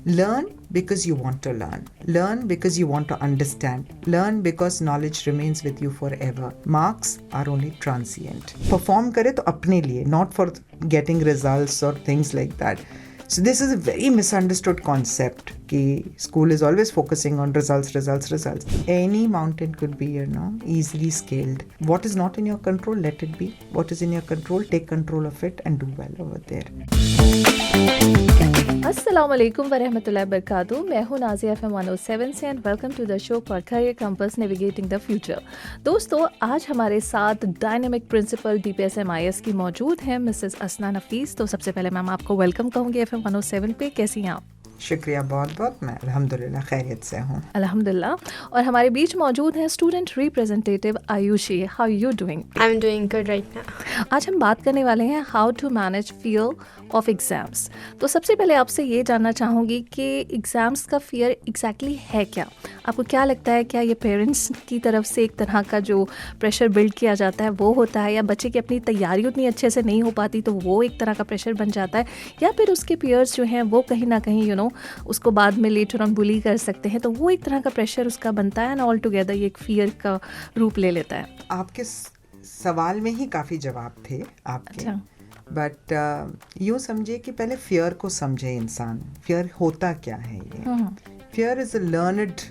Learn because you want to learn. Learn because you want to understand. Learn because knowledge remains with you forever. Marks are only transient. Perform करे तो अपने लिए, not for getting results or things like that. So this is a very misunderstood concept कि school is always focusing on results. Any mountain could be, easily scaled. What is not in your control, let it be. What is in your control, take control of it and do well over there. अस्सलाम वालेकुम वरहमतुल्लाहि वबरकातुहू। मैं हूँ Nazia FM 107 से and welcome to the show for career compass navigating the future. दोस्तों, आज हमारे साथ डायनेमिक प्रिंसिपल DPS MIS की मौजूद हैं मिसेस असना नफीस। तो सबसे पहले मैम आपको वेलकम कहूँगी FM 107 पे। कैसी हैं आप? शुक्रिया बहुत। मैं अल्हम्दुलिल्लाह खैरियत से हूँ। अल्हम्दुलिल्लाह। और हमारे बीच मौजूद हैं student representative Ayushi. How you doing? I am doing good right now. आज हम बात करने वाले हैं how to manage fear of exams. तो सबसे पहले आपसे ये जानना चाहूँगी कि एग्ज़ाम्स का फियर एग्जैक्टली है क्या? आपको क्या लगता है, क्या ये पेरेंट्स की तरफ से एक तरह का जो प्रेशर बिल्ड किया जाता है वो होता है, या बच्चे की अपनी तैयारी उतनी अच्छे से नहीं हो पाती तो वो एक तरह का प्रेशर बन जाता है, या फिर उसके पीयर्स जो हैं वो कहीं ना कहीं उसको बाद में लेटर ऑन बुली कर सकते हैं, तो वो एक तरह का प्रेशर उसका बनता है एंड ऑल टुगेदर ये एक फियर का रूप ले लेता है? आपके सवाल में ही काफ़ी जवाब थे आपके। अच्छा। बट यूँ समझिए कि पहले फियर को समझे इंसान। फियर होता क्या है? ये fear is a learned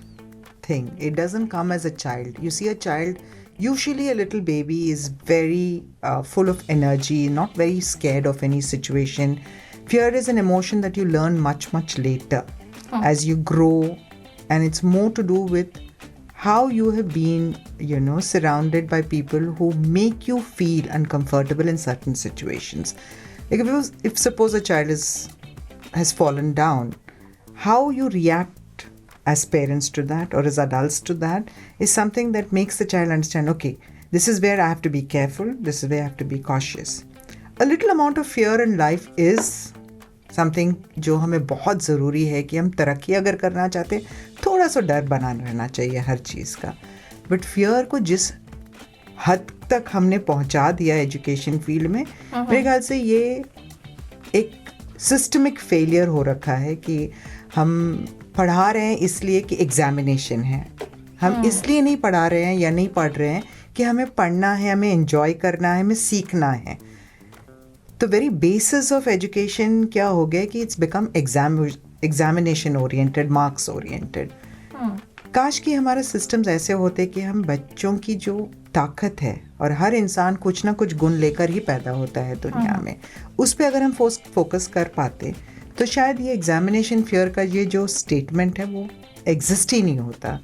thing. It doesn't come as a child. You see a child, usually a little baby is very full of energy, not very scared of any situation. Fear is an emotion that you learn much later as you grow, and it's more to do with how you have been surrounded by people who make you feel uncomfortable in certain situations. Like if suppose a child has fallen down, how you react as parents to that or as adults to that is something that makes the child understand, okay, this is where I have to be careful, this is where I have to be cautious. A little amount of fear in life is something जो हमें बहुत ज़रूरी है कि हम तरक्की अगर करना चाहते हैं, थोड़ा सा डर बना रहना चाहिए हर चीज़ का। बट फियर को जिस हद तक हमने पहुंचा दिया एजुकेशन फील्ड में, मेरे ख्याल से ये एक सिस्टमिक फेलियर हो रखा है कि हम पढ़ा रहे हैं इसलिए कि एग्जामिनेशन है, हम इसलिए नहीं पढ़ा रहे हैं या नहीं पढ़ रहे हैं कि हमें पढ़ना है, हमें एंजॉय करना है, हमें सीखना है। तो वेरी बेसिस ऑफ एजुकेशन क्या हो गया कि it's become examination oriented, marks oriented. काश कि हमारे सिस्टम्स ऐसे होते कि हम बच्चों की जो ताकत है, और हर इंसान कुछ ना कुछ गुण लेकर ही पैदा होता है दुनिया में, उस पर अगर हम फोकस कर पाते तो शायद ये एग्जामिनेशन फियर का ये जो स्टेटमेंट है वो एग्जिस्ट ही नहीं होता।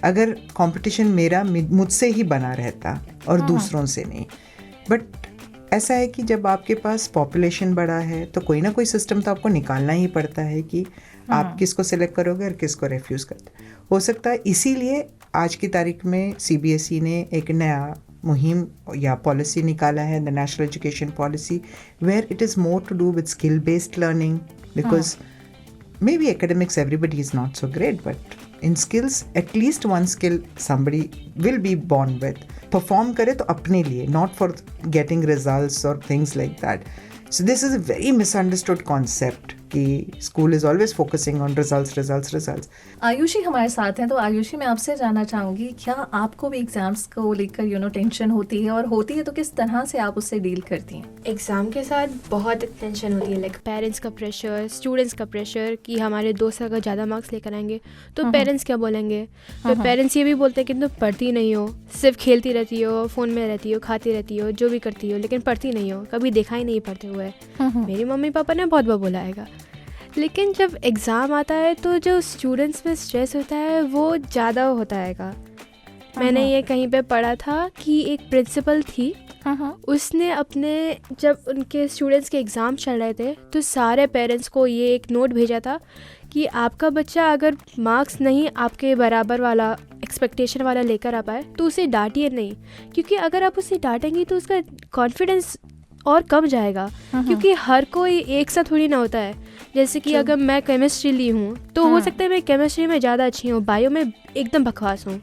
अगर कंपटीशन मेरा मुझसे ही बना रहता और दूसरों से नहीं। बट ऐसा है कि जब आपके पास पॉपुलेशन बड़ा है तो कोई ना कोई सिस्टम तो आपको निकालना ही पड़ता है कि आप किसको सिलेक्ट करोगे और किसको रेफ्यूज़ करते हो सकता है। इसीलिए आज की तारीख में CBSE ने एक नया मुहिम या पॉलिसी निकाला है, the national education policy, where it is more to do with skill based learning. Because maybe academics everybody is not so great, but in skills at least one skill somebody will be born with. Perform करे तो अपने लिए, not for getting results or things like that. So this is a very misunderstood concept कि school is always focusing on results. Ayushi हमारे साथ हैं, तो आयुषी मैं आपसे जानना चाहूँगी, क्या आपको भी एग्ज़ाम्स को लेकर टेंशन होती है, और होती है तो किस तरह से आप उससे डील करती हैं? एग्ज़ाम के साथ बहुत टेंशन होती है, लाइक पेरेंट्स का प्रेशर, स्टूडेंट्स का प्रेशर कि हमारे दोस्त अगर ज़्यादा मार्क्स लेकर आएंगे तो पेरेंट्स क्या बोलेंगे। तो पेरेंट्स ये भी बोलते हैं कि तुम पढ़ती नहीं हो, सिर्फ खेलती रहती हो, फ़ोन में रहती हो, खाती रहती हो, जो भी करती हो, लेकिन पढ़ती नहीं हो, कभी देखा ही नहीं पढ़ते हुए। मेरी मम्मी पापा ने बहुत बार बोला है। लेकिन जब एग्ज़ाम आता है तो जो स्टूडेंट्स में स्ट्रेस होता है वो ज़्यादा होता है। मैंने ये कहीं पे पढ़ा था कि एक प्रिंसिपल थी, उसने अपने जब उनके स्टूडेंट्स के एग्ज़ाम चल रहे थे तो सारे पेरेंट्स को ये एक नोट भेजा था कि आपका बच्चा अगर मार्क्स नहीं आपके बराबर वाला एक्सपेक्टेशन वाला लेकर आ पाए तो उसे डांटिए नहीं, क्योंकि अगर आप उसे डांटेंगी तो उसका कॉन्फिडेंस और कम जाएगा, क्योंकि हर कोई एक साथ थोड़ी ना होता है। जैसे कि अगर मैं केमिस्ट्री ली हूँ तो हो सकता है मैं केमिस्ट्री में ज़्यादा अच्छी हूँ, बायो में एकदम बकवास हूँ।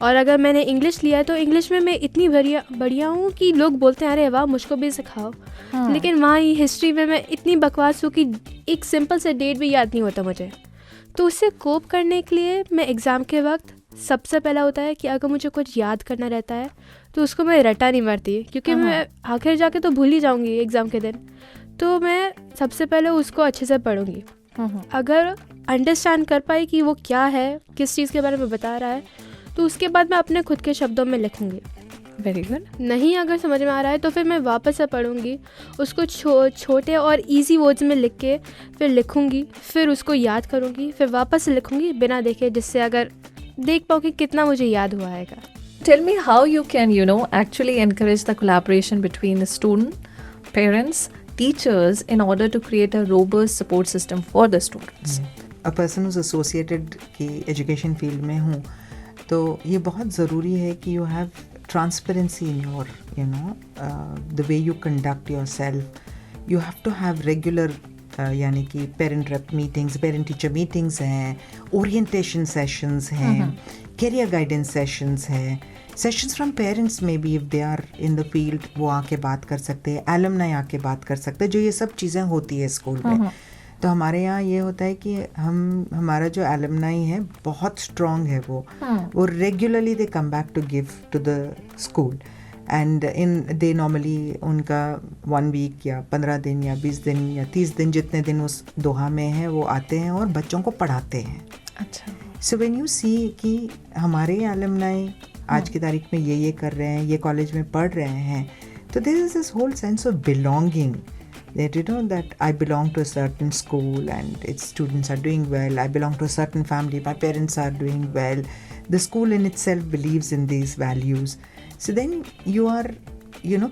और अगर मैंने इंग्लिश लिया है तो इंग्लिश में मैं इतनी बढ़िया हूँ कि लोग बोलते हैं अरे वाह मुझको भी सिखाओ। लेकिन वहाँ ही हिस्ट्री में मैं इतनी बकवास हूँ कि एक सिंपल से डेट भी याद नहीं होता मुझे। तो उससे कोप करने के लिए मैं एग्ज़ाम के वक्त सबसे पहला होता है कि अगर मुझे कुछ याद करना रहता है तो उसको मैं रटा नहीं मारती, क्योंकि मैं आखिर जाके तो भूल ही जाऊंगी एग्ज़ाम के दिन। तो मैं सबसे पहले उसको अच्छे से पढ़ूंगी। अगर अंडरस्टैंड कर पाई कि वो क्या है, किस चीज़ के बारे में बता रहा है, तो उसके बाद मैं अपने खुद के शब्दों में लिखूंगी। Very good. नहीं अगर समझ में आ रहा है तो फिर मैं वापस से पढ़ूंगी, उसको छोटे और इजी वर्ड्स में लिख के फिर लिखूंगी, फिर उसको याद करूंगी, फिर वापस से लिखूंगी बिना देखे, जिससे अगर देख पाओ कि कितना मुझे याद हुआ है। Tell me how you can, actually encourage the collaboration between the student, parents, teachers in order to create a robust support system for the students. A person who's associated की education field में हूँ तो ये बहुत ज़रूरी है कि you have transparency in your, the way you conduct yourself. You have to have regular यानी कि parent rep meetings, parent teacher meetings हैं, ओरिएंटेशन सेशंस हैं, कैरियर गाइडेंस सेशंस हैं, सेशंस फ्रॉम पेरेंट्स में भी if they are in the field वो आके बात कर सकते हैं, एलुमनाई आके बात कर सकते हैं, जो ये सब चीज़ें होती है स्कूल में। तो हमारे यहाँ ये होता है कि हमारा जो एलुमनाई है बहुत स्ट्रॉन्ग है, वो regularly they come back to give to the school and they normally उनका 1 वीक या 15 दिन या 20 दिन या 30 दिन जितने दिन उस दोहा में है वो आते हैं और बच्चों को पढ़ाते हैं। अच्छा। सो व्हेन यू सी कि हमारे एलुमनाई आज की तारीख में ये कर रहे हैं, ये कॉलेज में पढ़ रहे हैं, तो this is this whole sense of belonging that that I belong to a certain school and its students are doing well, I belong to a certain family, my parents are doing well, the school in itself believes in these values. So then you are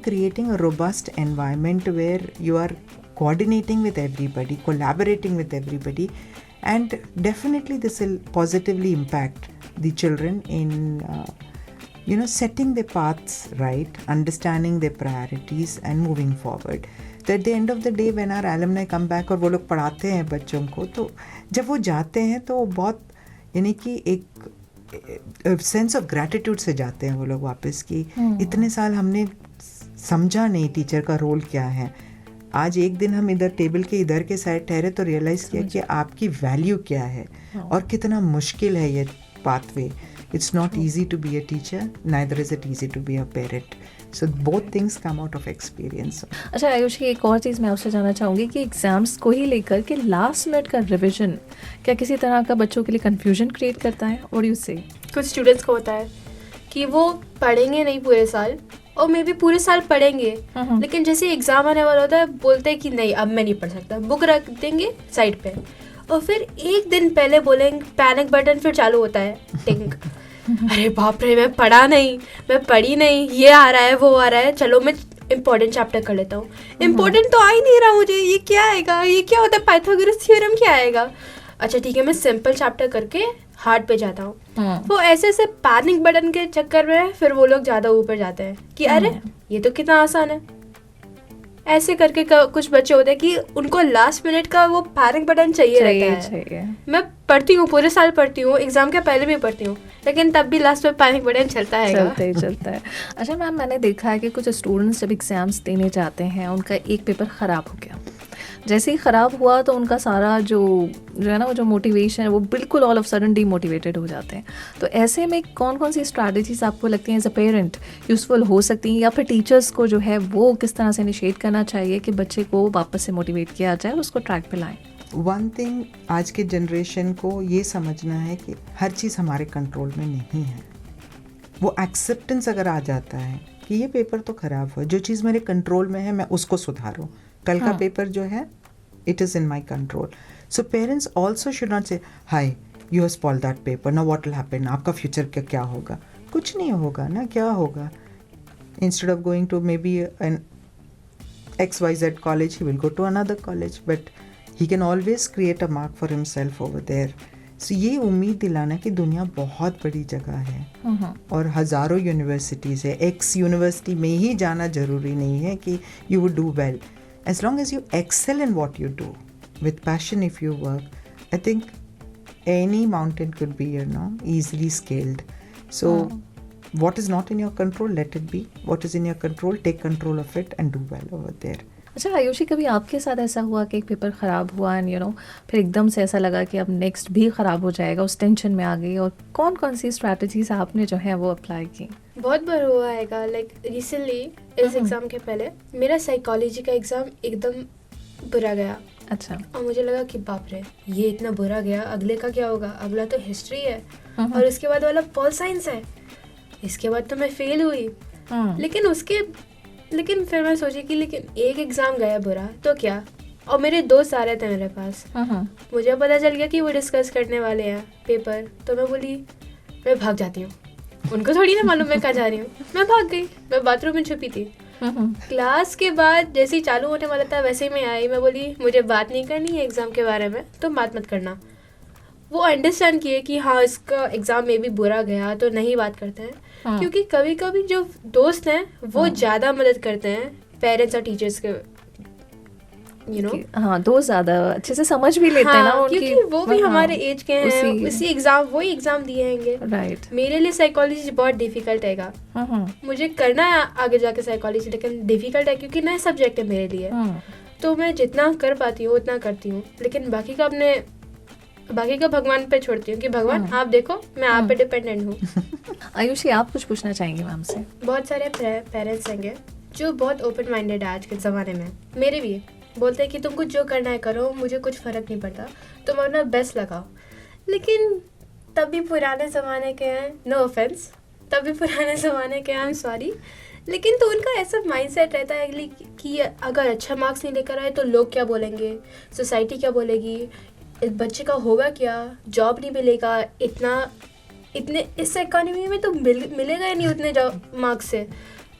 creating a robust environment where you are coordinating with everybody, collaborating with everybody, and definitely this will positively impact the children in setting their paths right, understanding their priorities and moving forward. तो at the end of the day when our alumni come back और वो लोग पढ़ाते हैं बच्चों को, तो जब वो जाते हैं तो बहुत यानी कि एक सेंस ऑफ ग्रैटिट्यूड से जाते हैं वो लोग वापस कि इतने साल हमने समझा नहीं टीचर का रोल क्या है, आज एक दिन हम इधर टेबल के इधर के साइड ठहरे तो रियलाइज़ किया कि आपकी वैल्यू क्या है और कितना मुश्किल है ये pathway. It's not easy to be a teacher, neither is it easy to be a parent. So both things come out of experience. अच्छा आयुषी, एक और चीज़ मैं आपसे जानना चाहूँगी कि एग्ज़ाम्स को ही लेकर के लास्ट मिनट का रिविजन क्या किसी तरह का बच्चों के लिए कन्फ्यूजन क्रिएट करता है? और उससे कुछ स्टूडेंट्स को होता है कि वो पढ़ेंगे नहीं पूरे साल और मे भी पूरे साल पढ़ेंगे, लेकिन जैसे एग्ज़ाम आने वाला होता है बोलते हैं कि नहीं अब मैं नहीं पढ़ सकता, बुक रख देंगे साइड पे और फिर एक दिन पहले बोलेंगे पैनिक बटन फिर चालू होता है टिंग. अरे बाप रे मैं पढ़ा नहीं, मैं पढ़ी नहीं, ये आ रहा है वो आ रहा है, चलो मैं इम्पोर्टेंट चैप्टर कर लेता हूँ. इम्पोर्टेंट तो आ ही नहीं रहा मुझे, ये क्या आएगा, ये क्या होता है पाइथागोरस थ्योरम क्या आएगा, अच्छा ठीक है मैं सिंपल चैप्टर करके हार्ड पे जाता हूँ. वो ऐसे ऐसे पैनिक बटन के चक्कर में फिर वो लोग ज़्यादा ऊपर जाते हैं कि अरे ये तो कितना आसान है. ऐसे करके कुछ बच्चे होते हैं कि उनको लास्ट मिनट का वो पैनिक बटन चाहिए रहता है. मैं पढ़ती हूँ, पूरे साल पढ़ती हूँ, एग्जाम के पहले भी पढ़ती हूँ, लेकिन तब भी लास्ट में पैनिक बटन चलता है. अच्छा मैम, मैंने देखा है कि कुछ स्टूडेंट्स जब एग्जाम्स देने जाते हैं उनका एक पेपर ख़राब हो गया, जैसे ही ख़राब हुआ तो उनका सारा जो है ना वो जो मोटिवेशन है वो बिल्कुल ऑल ऑफ सडन डीमोटिवेटेड हो जाते हैं. तो ऐसे में कौन कौन सी स्ट्रैटेजीज आपको लगती हैं एज अ पेरेंट यूज़फुल हो सकती हैं, या फिर टीचर्स को जो है वो किस तरह से इनिशिएट करना चाहिए कि बच्चे को वापस से मोटिवेट किया जाए और उसको ट्रैक पे लाएं? वन थिंग, आज के जनरेशन को ये समझना है कि हर चीज़ हमारे कंट्रोल में नहीं है. वो एक्सेप्टेंस अगर आ जाता है कि ये पेपर तो ख़राब हुआ, जो चीज़ मेरे कंट्रोल में है मैं उसको सुधारूँ, कल का पेपर जो है it is in my control. So parents also should not say, hi, you have spoiled that paper, now what will happen, आपका future क्या होगा, कुछ नहीं होगा ना, क्या होगा. Instead of going to maybe an XYZ college, he will go to another college, but he can always create a mark for himself over there. So ये उम्मीद दिलाना कि दुनिया बहुत बड़ी जगह है और हज़ारों यूनिवर्सिटीज़ है. X यूनिवर्सिटी में ही जाना ज़रूरी नहीं है कि you would do well. As long as you excel in what you do, with passion if you work, I think any mountain could be, easily scaled. So what is not in your control, let it be. What is in your control, take control of it and do well over there. अच्छा आयुषी, कभी आपके साथ ऐसा हुआ कि एक paper ख़राब हुआ एंड फिर एकदम से ऐसा लगा कि अब नेक्स्ट भी ख़राब हो जाएगा, उस टेंशन में आ गई, और कौन कौन सी स्ट्रैटेजीज आपने जो है वो अप्लाई की? बहुत बार हुआ है, लाइक रिसेंटली इस एग्ज़ाम के पहले मेरा साइकोलॉजी का एग्ज़ाम एकदम बुरा गया। अच्छा। और मुझे लगा कि बाप रे, ये इतना बुरा गया, अगले का क्या होगा? अगला तो हिस्ट्री है और उसके बाद वाला पॉल साइंस है, इसके बाद तो मैं फेल हुई। लेकिन फिर मैं सोची कि लेकिन एक एग्ज़ाम गया बुरा तो क्या, और मेरे दोस्त आ रहे थे मेरे पास, मुझे पता चल गया कि वो डिस्कस करने वाले हैं पेपर, तो मैं बोली मैं भाग जाती हूँ, उनको थोड़ी ना मालूम मैं कहाँ जा रही हूँ। मैं भाग गई, मैं बाथरूम में छुपी थी। क्लास के बाद जैसे ही चालू होने वाला था वैसे ही मैं आई, मैं बोली मुझे बात नहीं करनी है एग्ज़ाम के बारे में, तो बात मत करना। वो अंडरस्टैंड किए कि हाँ इसका एग्ज़ाम में भी बुरा गया तो नहीं बात करते हैं। क्योंकि कभी कभी जो दोस्त हैं वो ज़्यादा मदद करते हैं पेरेंट्स और टीचर्स के, हाँ, दोस्त ज़्यादा अच्छे से समझ भी लेते हैं ना उनकी, क्योंकि वो भी हमारे एज के हैं, वही एग्ज़ाम दिए हैंगे। राइट। मेरे लिए साइकोलॉजी बहुत डिफिकल्ट है, मुझे करना है आगे जाके साइकोलॉजी, लेकिन डिफिकल्ट है क्योंकि नया सब्जेक्ट है मेरे लिए। तो मैं जितना कर पाती हूँ उतना करती हूँ, लेकिन बाकी का भगवान पे छोड़ती हूँ कि भगवान आप देखो, मैं आप पे डिपेंडेंट हूँ। आयुषी, आप कुछ पूछना चाहेंगे मैम से? बहुत सारे पेरेंट्स होंगे जो बहुत ओपन माइंडेड है आज के ज़माने में, मेरे भी बोलते हैं कि तुम कुछ जो करना है करो, मुझे कुछ फ़र्क नहीं पड़ता, तुम अपना बेस्ट लगाओ। लेकिन तब भी पुराने ज़माने के हैं, नो ऑफेंस, तब भी पुराने ज़माने के हैं, आई एम सॉरी, लेकिन तो उनका ऐसा माइंडसेट रहता है कि अगर अच्छा मार्क्स नहीं लेकर आए तो लोग क्या बोलेंगे, सोसाइटी क्या बोलेगी, इस बच्चे का होगा क्या, जॉब नहीं मिलेगा, इतने इस इकोनॉमी में तो मिलेगा ही नहीं उतने जॉब मार्क्स से।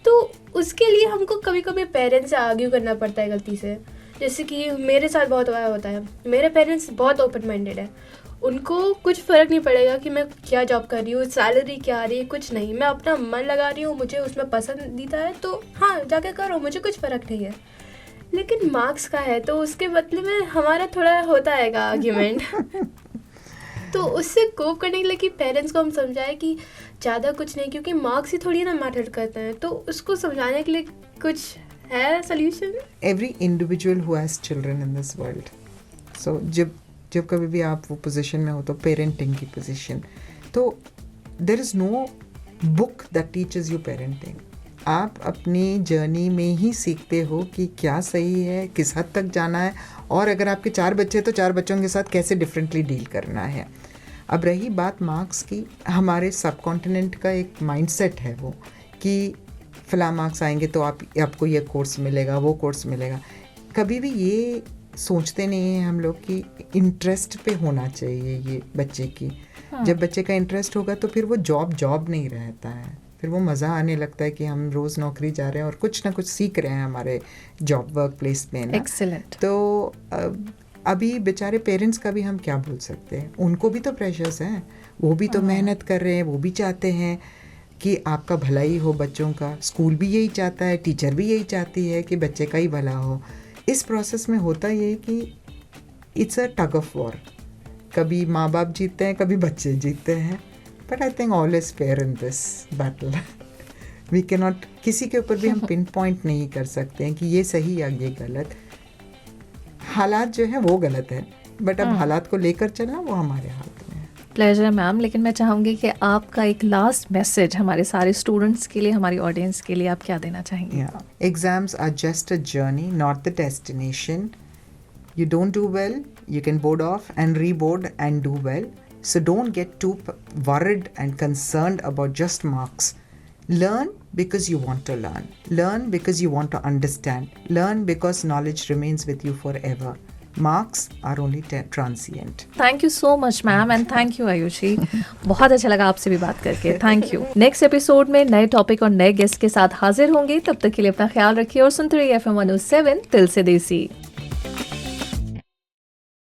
तो उसके लिए हमको कभी कभी पेरेंट्स से आर्ग्यू करना पड़ता है गलती से, जैसे कि मेरे साथ बहुत होता है। मेरे पेरेंट्स बहुत ओपन माइंडेड है, उनको कुछ फ़र्क नहीं पड़ेगा कि मैं क्या जॉब कर रही हूँ, सैलरी क्या आ रही है, कुछ नहीं, मैं अपना मन लगा रही हूँ, मुझे उसमें पसंदीदा है तो हाँ जाके करो, मुझे कुछ फ़र्क नहीं है। लेकिन मार्क्स का है तो उसके बदले में हमारा थोड़ा होता है आर्ग्यूमेंट। तो उससे कोप करने के लिए कि पेरेंट्स को हम समझाए कि ज़्यादा कुछ नहीं, क्योंकि मार्क्स ही थोड़ी ना मैटर करते हैं, तो उसको समझाने के लिए कुछ है solution. Every individual who has children in this world, so जब कभी भी आप वो पोजीशन में हो, तो पेरेंटिंग की पोजीशन, तो there is no book that teaches you parenting. आप अपनी जर्नी में ही सीखते हो कि क्या सही है, किस हद तक जाना है, और अगर आपके 4 बच्चे तो 4 बच्चों के साथ कैसे डिफरेंटली डील करना है। अब रही बात मार्क्स की, हमारे सब कॉन्टिनेंट का एक माइंडसेट है वो कि फ़िलहाल मार्क्स आएंगे तो आपको ये कोर्स मिलेगा, वो कोर्स मिलेगा। कभी भी ये सोचते नहीं हैं हम लोग कि इंटरेस्ट पे होना चाहिए ये बच्चे की। जब बच्चे का इंटरेस्ट होगा तो फिर वो जॉब नहीं रहता है, फिर वो मज़ा आने लगता है कि हम रोज़ नौकरी जा रहे हैं और कुछ ना कुछ सीख रहे हैं हमारे जॉब वर्क प्लेस में ना। एक्सीलेंट। तो अभी बेचारे पेरेंट्स का भी हम क्या बोल सकते हैं, उनको भी तो प्रेशर्स हैं, वो भी तो मेहनत कर रहे हैं, वो भी चाहते हैं कि आपका भला ही हो बच्चों का। स्कूल भी यही चाहता है, टीचर भी यही चाहती है कि बच्चे का ही भला हो। इस प्रोसेस में होता ये कि it's a tug of war, कभी माँ बाप जीतते हैं, कभी बच्चे जीतते हैं, but I think all is fair in this battle. We can not, किसी के ऊपर भी हम पिन पॉइंट नहीं कर सकते हैं कि ये सही या ये गलत। हालात जो है वो गलत है, बट अब हालात को लेकर चलना वो हमारे हाथ में है। प्लेजर मैम, लेकिन मैं चाहूँगी कि आपका एक लास्ट मैसेज हमारे सारे स्टूडेंट्स के लिए, हमारी ऑडियंस के लिए आप क्या देना चाहेंगे? Exams are just a journey, not the destination. You don't do well, you can board off and reboard and do well. So don't get too worried and concerned about just marks. Learn because you want to learn. Learn because you want to understand. Learn because knowledge remains with you forever. Marks are only transient. Thank you so much ma'am and thank you Ayushi. बहुत अच्छा लगा आपसे भी बात करके, thank you. Next episode में नए topic और नए गेस्ट के साथ हाजिर होंगे, तब तक के लिए अपना ख्याल रखिए और सुनते रहिए FM 107 दिल से देसी।